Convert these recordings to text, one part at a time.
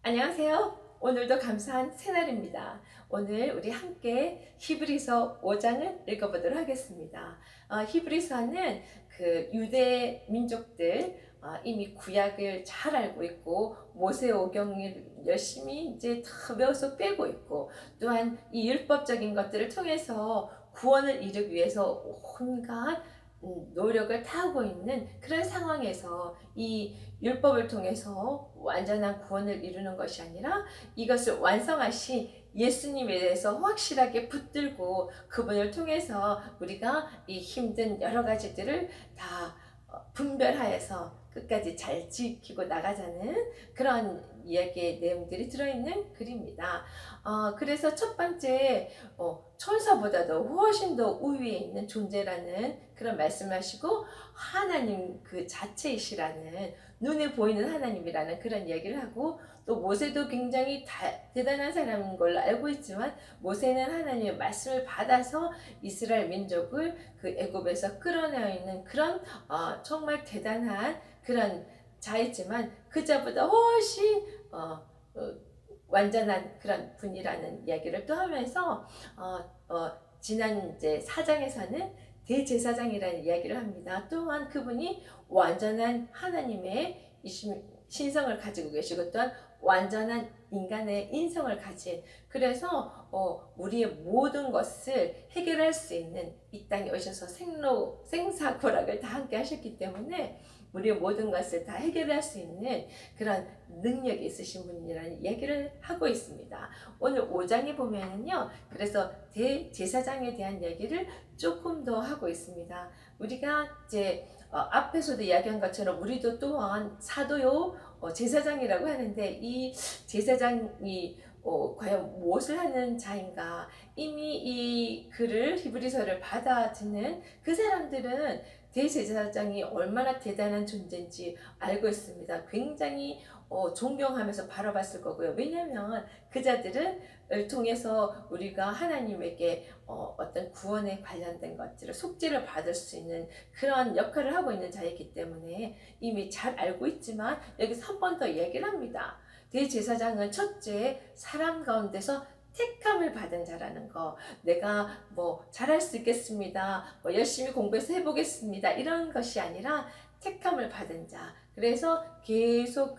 안녕하세요. 오늘도 감사한 새날입니다. 오늘 우리 함께 히브리서 5장을 읽어보도록 하겠습니다. 히브리서는 그 유대 민족들 이미 구약을 잘 알고 있고 모세오경을 열심히 이제 다 외워서 빼고 있고, 또한 이 율법적인 것들을 통해서 구원을 이루기 위해서 온갖 노력을 다하고 있는 그런 상황에서 이 율법을 통해서 완전한 구원을 이루는 것이 아니라 이것을 완성하신 예수님에 대해서 확실하게 붙들고 그분을 통해서 우리가 이 힘든 여러 가지들을 다 분별하여서 끝까지 잘 지키고 나가자는 그런 이야기의 내용들이 들어있는 글입니다. 그래서 첫 번째, 천사보다도 훨씬 더 우위에 있는 존재라는 그런 말씀을 하시고, 하나님 그 자체이시라는, 눈에 보이는 하나님이라는 그런 이야기를 하고, 또 모세도 굉장히 대단한 사람인 걸로 알고 있지만, 모세는 하나님의 말씀을 받아서 이스라엘 민족을 그 애굽에서 끌어내어 있는 그런 정말 대단한 그런 자이지만, 그자보다 훨씬 완전한 그런 분이라는 이야기를 또 하면서 지난 이제 4장에서는 대제사장이라는 이야기를 합니다. 또한 그분이 완전한 하나님의 신성을 가지고 계시고, 또한 완전한 인간의 인성을 가진, 그래서 우리의 모든 것을 해결할 수 있는 이 땅에 오셔서 생사고락을 다 함께 하셨기 때문에 우리의 모든 것을 다 해결할 수 있는 그런 능력이 있으신 분이라는 얘기를 하고 있습니다. 오늘 5장에 보면은요, 그래서 대제사장에 대한 얘기를 조금 더 하고 있습니다. 우리가 이제 앞에서도 이야기한 것처럼 우리도 또한 사도요 제사장이라고 하는데, 이 제사장이 과연 무엇을 하는 자인가? 이미 이 글을, 히브리서를 받아듣는 그 사람들은 대제사장이 얼마나 대단한 존재인지 알고 있습니다. 굉장히 존경하면서 바라봤을 거고요. 왜냐하면 그 자들은 통해서 우리가 하나님에게 어떤 구원에 관련된 것들을, 속죄를 받을 수 있는 그런 역할을 하고 있는 자이기 때문에 이미 잘 알고 있지만, 여기서 한 번 더 얘기를 합니다. 대제사장은 첫째, 사람 가운데서 택함을 받은 자라는 거. 내가 뭐 잘할 수 있겠습니다, 뭐 열심히 공부해서 해보겠습니다, 이런 것이 아니라 택함을 받은 자. 그래서 계속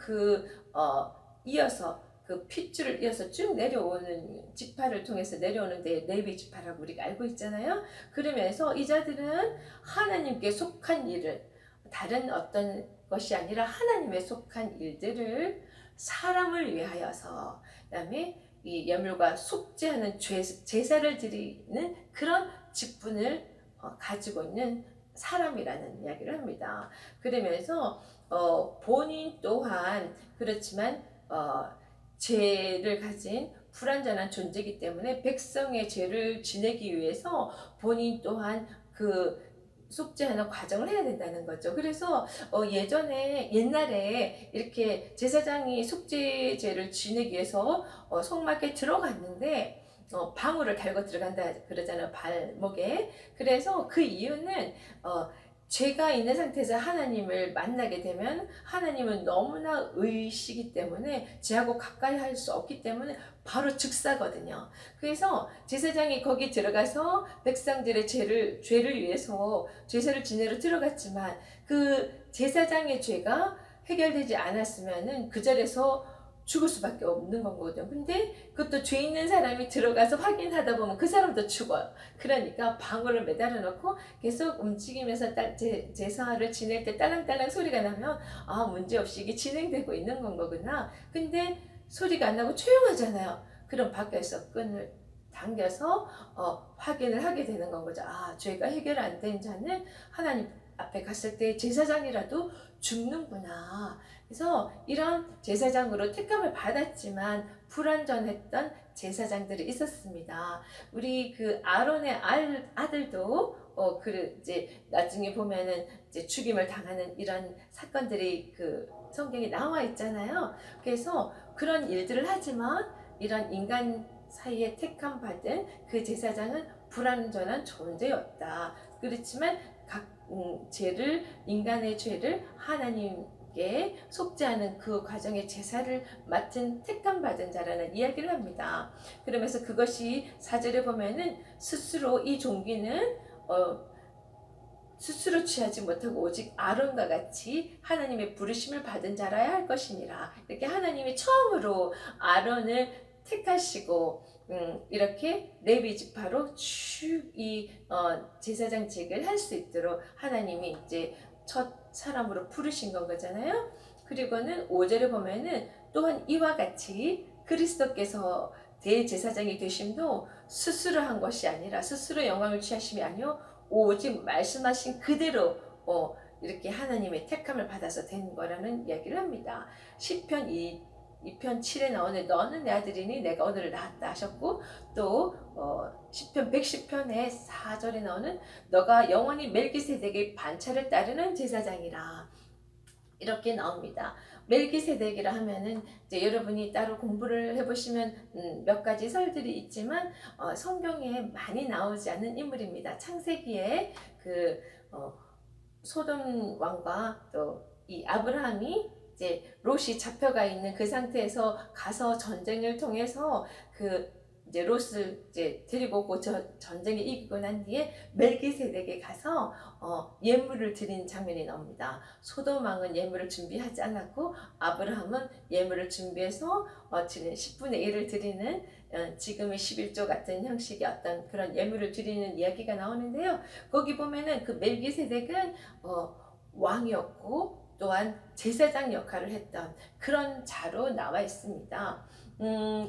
이어서 그 핏줄을 이어서 쭉 내려오는, 지파를 통해서 내려오는데 레위 지파라고 우리가 알고 있잖아요. 그러면서 이 자들은 하나님께 속한 일을, 다른 어떤 것이 아니라 하나님에 속한 일들을 사람을 위하여서, 그다음에 이 예물과 속죄하는 제사를 드리는 그런 직분을 가지고 있는 사람이라는 이야기를 합니다. 그러면서 본인 또한 그렇지만 죄를 가진 불완전한 존재이기 때문에 백성의 죄를 지내기 위해서 본인 또한 그 속죄하는 과정을 해야 된다는 거죠. 그래서 옛날에 이렇게 제사장이 속죄제를 지내기 위해서 성막에 들어갔는데 방울을 달고 들어간다 그러잖아요, 발목에. 그래서 그 이유는 죄가 있는 상태에서 하나님을 만나게 되면 하나님은 너무나 의시기 때문에 죄하고 가까이 할 수 없기 때문에 바로 즉사거든요. 그래서 제사장이 거기 들어가서 백성들의 죄를 위해서 제사를 지내러 들어갔지만, 그 제사장의 죄가 해결되지 않았으면은 그 자리에서 죽을 수밖에 없는 거거든요. 근데 그것도 죄 있는 사람이 들어가서 확인하다 보면 그 사람도 죽어요. 그러니까 방울을 매달아 놓고 계속 움직이면서 제사를 지낼 때 딸랑딸랑 소리가 나면 문제없이 이게 진행되고 있는 건 거구나. 근데 소리가 안 나고 조용하잖아요. 그럼 밖에서 끈을 당겨서 확인을 하게 되는 건 거죠. 죄가 해결 안 된 자는 하나님 앞에 갔을 때 제사장이라도 죽는구나. 그래서 이런 제사장으로 택함을 받았지만 불완전했던 제사장들이 있었습니다. 우리 그 아론의 아들도 이제 나중에 보면은 이제 죽임을 당하는 이런 사건들이 그 성경에 나와 있잖아요. 그래서 그런 일들을 하지만 이런 인간 사이에 택함 받은 그 제사장은 불완전한 존재였다. 그렇지만 인간의 죄를 하나님께 하나님께 속죄하는 그 과정의 제사를 맡은 택함 받은 자라는 이야기를 합니다. 그러면서 그것이 4절에 보면은 스스로 이 종기는 스스로 취하지 못하고 오직 아론과 같이 하나님의 부르심을 받은 자라야 할 것이니라. 이렇게 하나님이 처음으로 아론을 택하시고 이렇게 레위 지파로 쭉 이 제사장직을 할 수 있도록 하나님이 이제 첫 사람으로 부르신 건 거잖아요. 그리고는 5절에 보면은 또한 이와 같이 그리스도께서 대제사장이 되심도 스스로 한 것이 아니라 스스로 영광을 취하심이 아니요 오직 말씀하신 그대로 이렇게 하나님의 택함을 받아서 된 거라는 이야기를 합니다. 시편 2편 7에 나오는 너는 내 아들이니 내가 오늘 낳았다 하셨고, 또 시편 110편의 4절에 나오는 너가 영원히 멜기세덱의 반차를 따르는 제사장이라 이렇게 나옵니다. 멜기세덱이라 하면은 이제 여러분이 따로 공부를 해보시면 몇 가지 설들이 있지만 성경에 많이 나오지 않는 인물입니다. 창세기에 그 소돔 왕과 또 이 아브라함이 이제 롯이 잡혀가 있는 그 상태에서 가서 전쟁을 통해서 그 이제 롯을 이제 데리고 오고 전쟁에 이기고 난 뒤에 멜기세덱에 가서 예물을 드린 장면이 나옵니다. 소돔 왕은 예물을 준비하지 않았고 아브라함은 예물을 준비해서 지금 10분의 1을 드리는 지금의 11조 같은 형식의 어떤 그런 예물을 드리는 이야기가 나오는데요. 거기 보면은 그 멜기세덱은 왕이었고 또한 제사장 역할을 했던 그런 자로 나와 있습니다.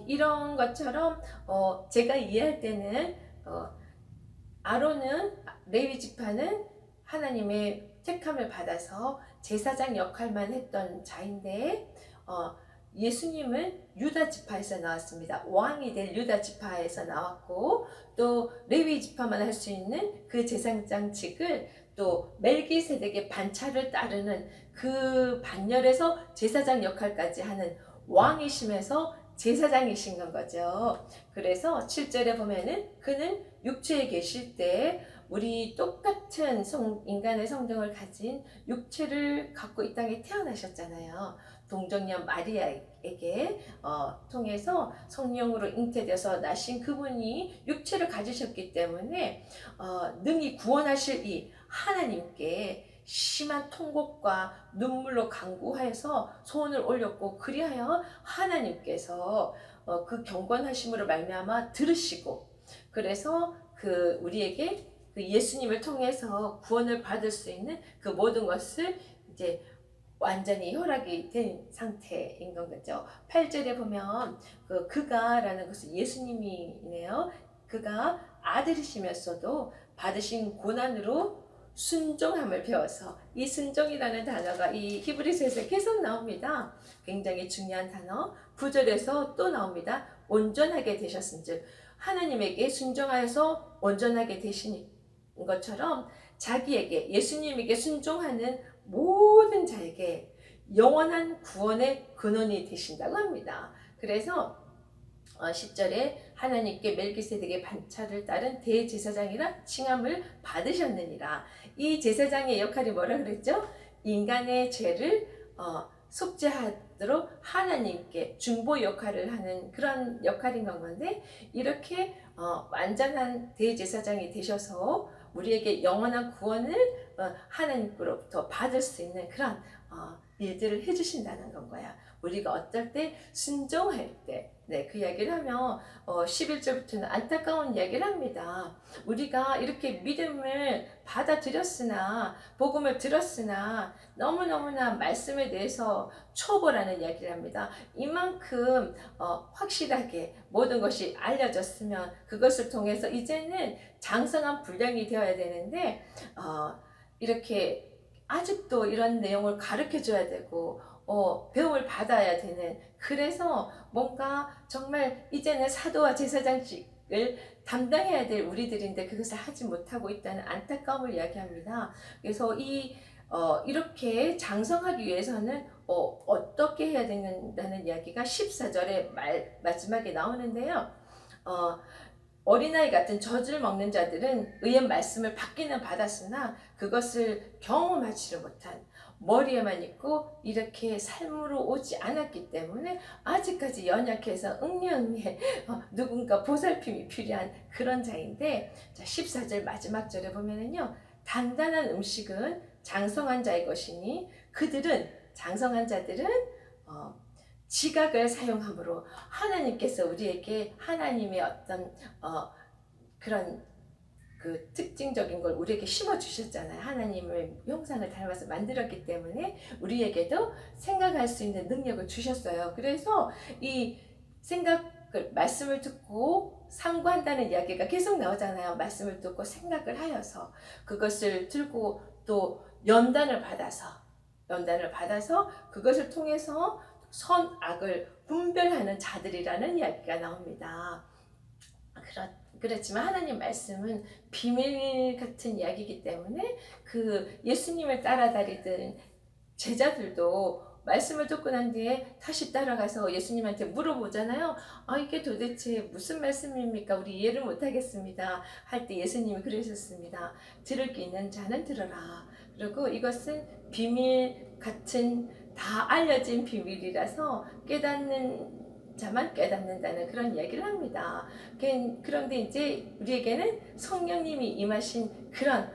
이런 것처럼 제가 이해할 때는 아론은 레위 지파는 하나님의 택함을 받아서 제사장 역할만 했던 자인데 예수님은 유다 지파에서 나왔습니다. 왕이 될 유다 지파에서 나왔고 또 레위 지파만 할 수 있는 그 제사장직을 또 멜기세덱의 반차를 따르는 그 반열에서 제사장 역할까지 하는 왕이심에서 제사장이신 건 거죠. 그래서 7절에 보면은 그는 육체에 계실 때 우리 똑같은 인간의 성정을 가진 육체를 갖고 이 땅에 태어나셨잖아요. 동정녀 마리아에게 통해서 성령으로 잉태되어서 나신 그분이 육체를 가지셨기 때문에 능히 구원하실 이 하나님께 심한 통곡과 눈물로 간구하여서 소원을 올렸고 그리하여 하나님께서 그 경건하심으로 말미암아 들으시고 그래서 그 우리에게 그 예수님을 통해서 구원을 받을 수 있는 그 모든 것을 이제 완전히 허락이 된 상태인 건 거죠. 8절에 보면 그가라는 것은 예수님이네요. 그가 아들이시면서도 받으신 고난으로 순종함을 배워서 이 순종이라는 단어가 이 히브리서에서 계속 나옵니다. 굉장히 중요한 단어. 9절에서 또 나옵니다. 온전하게 되셨은즉 하나님에게 순종하여서 온전하게 되신 것처럼 자기에게 예수님에게 순종하는 모든 자에게 영원한 구원의 근원이 되신다고 합니다. 그래서 10절에 하나님께 멜기세덱의 반차를 따른 대제사장이라 칭함을 받으셨느니라. 이 제사장의 역할이 뭐라 그랬죠? 인간의 죄를 속죄하도록 하나님께 중보 역할을 하는 그런 역할인 건데 이렇게 완전한 대제사장이 되셔서 우리에게 영원한 구원을 하나님으로부터 받을 수 있는 그런 일들을 해주신다는 건 거야. 우리가 어떨 때 순종할 때 그 이야기를 하면 11절부터는 안타까운 이야기를 합니다. 우리가 이렇게 믿음을 받아들였으나 복음을 들었으나 너무너무나 말씀에 대해서 초보라는 이야기를 합니다. 이만큼 확실하게 모든 것이 알려졌으면 그것을 통해서 이제는 장성한 분량이 되어야 되는데 이렇게 아직도 이런 내용을 가르쳐 줘야 되고 배움을 받아야 되는 그래서 뭔가 정말 이제는 사도와 제사장직을 담당해야 될 우리들인데 그것을 하지 못하고 있다는 안타까움을 이야기합니다. 그래서 이렇게 장성하기 위해서는 어떻게 해야 된다는 이야기가 14절에 마지막에 나오는데요. 어린아이 같은 젖을 먹는 자들은 의의 말씀을 받기는 받았으나 그것을 경험하지를 못한 머리에만 있고 이렇게 삶으로 오지 않았기 때문에 아직까지 연약해서 응애응애 누군가 보살핌이 필요한 그런 자인데, 자 14절 마지막 절에 보면은요, 단단한 음식은 장성한 자의 것이니 그들은, 장성한 자들은 지각을 사용함으로, 하나님께서 우리에게 하나님의 어떤 그런 그 특징적인 걸 우리에게 심어 주셨잖아요. 하나님의 형상을 닮아서 만들었기 때문에 우리에게도 생각할 수 있는 능력을 주셨어요. 그래서 이 생각을, 말씀을 듣고 상고한다는 이야기가 계속 나오잖아요. 말씀을 듣고 생각을 하여서 그것을 들고 또 연단을 받아서 그것을 통해서 선악을 분별하는 자들이라는 이야기가 나옵니다. 그렇지만 하나님 말씀은 비밀 같은 이야기이기 때문에 그 예수님을 따라다니던 제자들도 말씀을 듣고 난 뒤에 다시 따라가서 예수님한테 물어보잖아요. 이게 도대체 무슨 말씀입니까? 우리 이해를 못하겠습니다. 할 때 예수님이 그러셨습니다. 들을 게 있는 자는 들어라. 그리고 이것은 비밀 같은, 다 알려진 비밀이라서 깨닫는 자만 깨닫는다는 그런 이야기를 합니다. 그런데 이제 우리에게는 성령님이 임하신 그런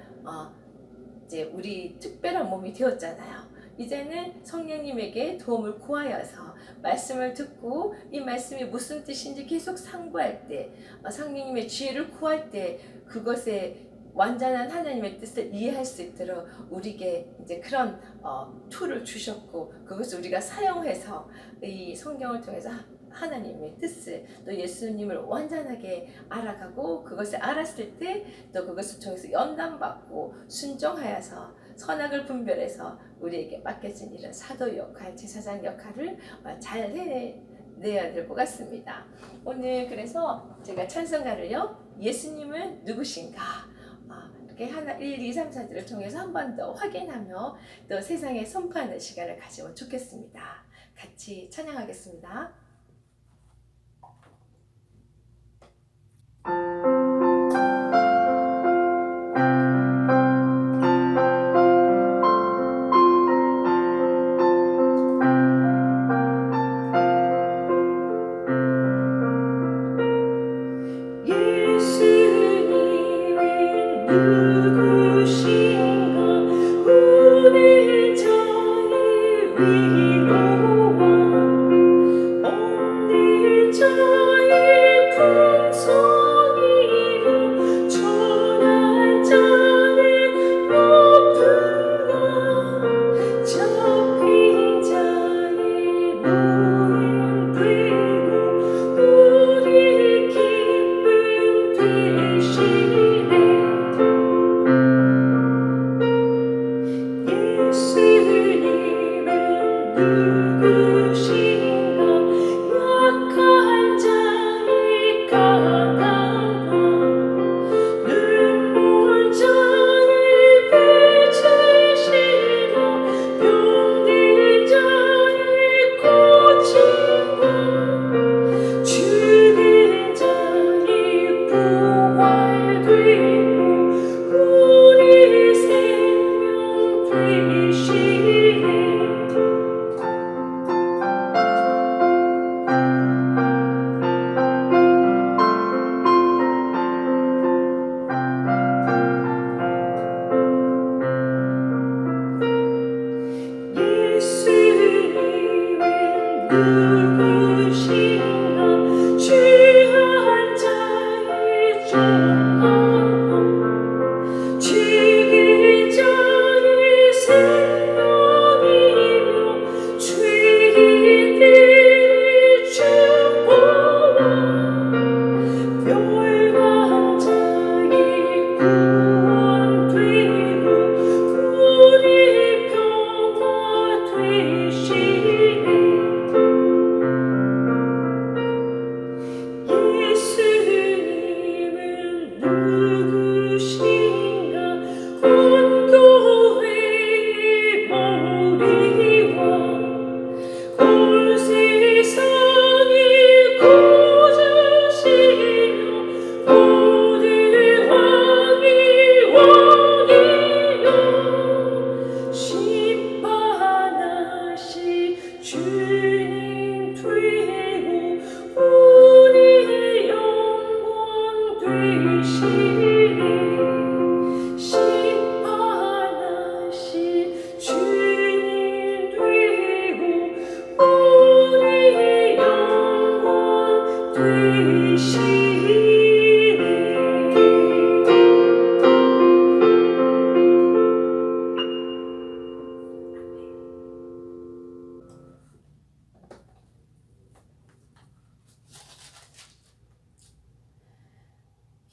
이제 우리 특별한 몸이 되었잖아요. 이제는 성령님에게 도움을 구하여서 말씀을 듣고 이 말씀이 무슨 뜻인지 계속 상고할 때, 성령님의 지혜를 구할 때 그것에 완전한 하나님의 뜻을 이해할 수 있도록 우리에게 이제 그런 툴을 주셨고, 그것을 우리가 사용해서 이 성경을 통해서 하나님의 뜻을, 또 예수님을 완전하게 알아가고, 그것을 알았을 때 또 그것을 통해서 연단받고 순종하여서 선악을 분별해서 우리에게 맡겨진 이런 사도 역할, 제사장 역할을 잘 해내야 될 것 같습니다. 오늘 그래서 제가 찬송가를요, 예수님은 누구신가, 이렇게 하나 1, 2, 3, 4절을 통해서 한 번 더 확인하며 또 세상에 선포하는 시간을 가지면 좋겠습니다. 같이 찬양하겠습니다.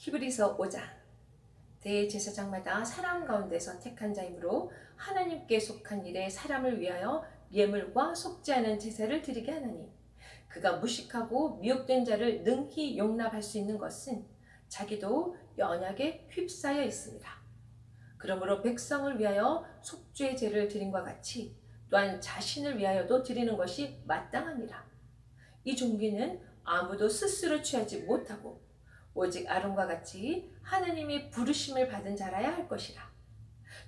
히브리서 5장. 대제사장마다 사람 가운데서 택한 자이므로 하나님께 속한 일에 사람을 위하여 예물과 속지 않은 제사를 드리게 하나니, 그가 무식하고 미혹된 자를 능히 용납할 수 있는 것은 자기도 연약에 휩싸여 있습니다. 그러므로 백성을 위하여 속죄의 제를 드림과 같이 또한 자신을 위하여도 드리는 것이 마땅합니다. 이 종기는 아무도 스스로 취하지 못하고 오직 아론과 같이 하나님이 부르심을 받은 자라야 할 것이라.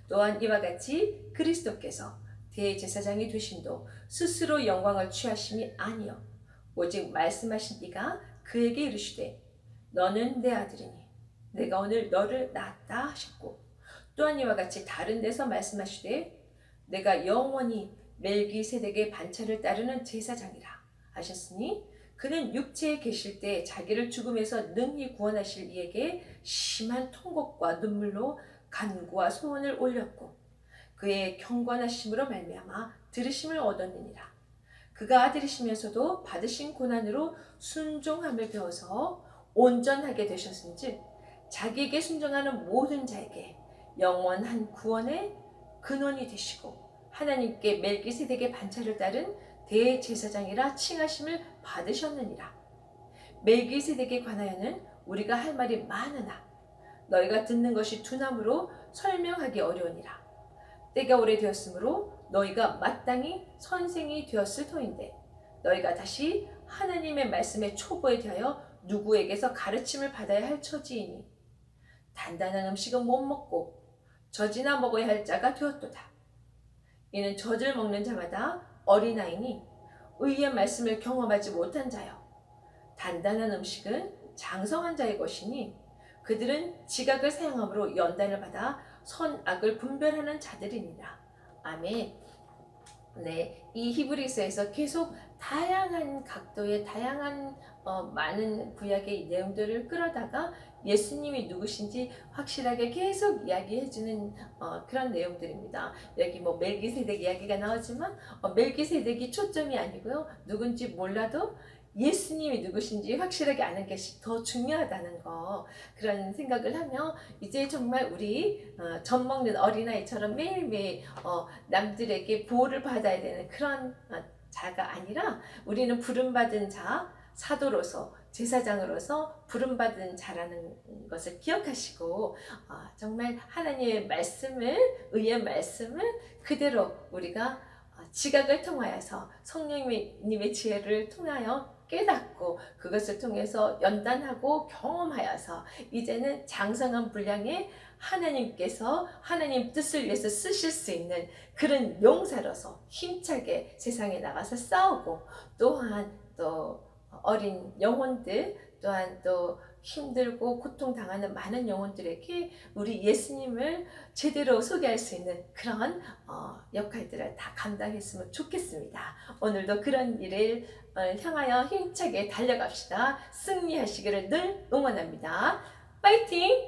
또한 이와 같이 그리스도께서 대제사장이 되심도 스스로 영광을 취하심이 아니요 오직 말씀하신 이가 그에게 이르시되 너는 내 아들이니 내가 오늘 너를 낳았다 하셨고, 또한 이와 같이 다른 데서 말씀하시되 내가 영원히 멜기세덱의 반차를 따르는 제사장이라 하셨으니, 그는 육체에 계실 때 자기를 죽음에서 능히 구원하실 이에게 심한 통곡과 눈물로 간구와 소원을 올렸고 그의 경건하심으로 말미암아 들으심을 얻었느니라. 그가 아들이시면서도 받으신 고난으로 순종함을 배워서 온전하게 되셨은즉 자기에게 순종하는 모든 자에게 영원한 구원의 근원이 되시고 하나님께 멜기세덱의 반차를 따른 대제사장이라 칭하심을 받으셨느니라. 멜기세덱에 관하여는 우리가 할 말이 많으나 너희가 듣는 것이 두나무로 설명하기 어려우니라. 때가 오래되었으므로 너희가 마땅히 선생이 되었을 터인데 너희가 다시 하나님의 말씀의 초보에 대하여 누구에게서 가르침을 받아야 할 처지이니, 단단한 음식은 못 먹고 젖이나 먹어야 할 자가 되었도다. 이는 젖을 먹는 자마다 어린아이니 의의 말씀을 경험하지 못한 자요, 단단한 음식은 장성한 자의 것이니 그들은 지각을 사용함으로 연단을 받아 선악을 분별하는 자들이니라. 아멘. 네, 이 히브리서에서 계속 다양한 각도의 다양한 많은 구약의 내용들을 끌어다가 예수님이 누구신지 확실하게 계속 이야기해주는 그런 내용들입니다. 여기 뭐 멜기세덱 이야기가 나오지만 멜기세덱이 초점이 아니고요, 누군지 몰라도 예수님이 누구신지 확실하게 아는 것이 더 중요하다는 거, 그런 생각을 하며 이제 정말 우리 젖 먹는 어린아이처럼 매일매일 남들에게 보호를 받아야 되는 그런 자가 아니라 우리는 부름받은 자, 사도로서 제사장으로서 부름받은 자라는 것을 기억하시고 정말 하나님의 말씀을, 의의 말씀을 그대로 우리가 지각을 통하여서 성령님의 지혜를 통하여 깨닫고 그것을 통해서 연단하고 경험하여서 이제는 장성한 분량의 하나님께서 하나님 뜻을 위해서 쓰실 수 있는 그런 용사로서 힘차게 세상에 나가서 싸우고, 또한 또 어린 영혼들, 또한 또 힘들고 고통당하는 많은 영혼들에게 우리 예수님을 제대로 소개할 수 있는 그런 역할들을 다 감당했으면 좋겠습니다. 오늘도 그런 일을 향하여 힘차게 달려갑시다. 승리하시기를 늘 응원합니다. 파이팅!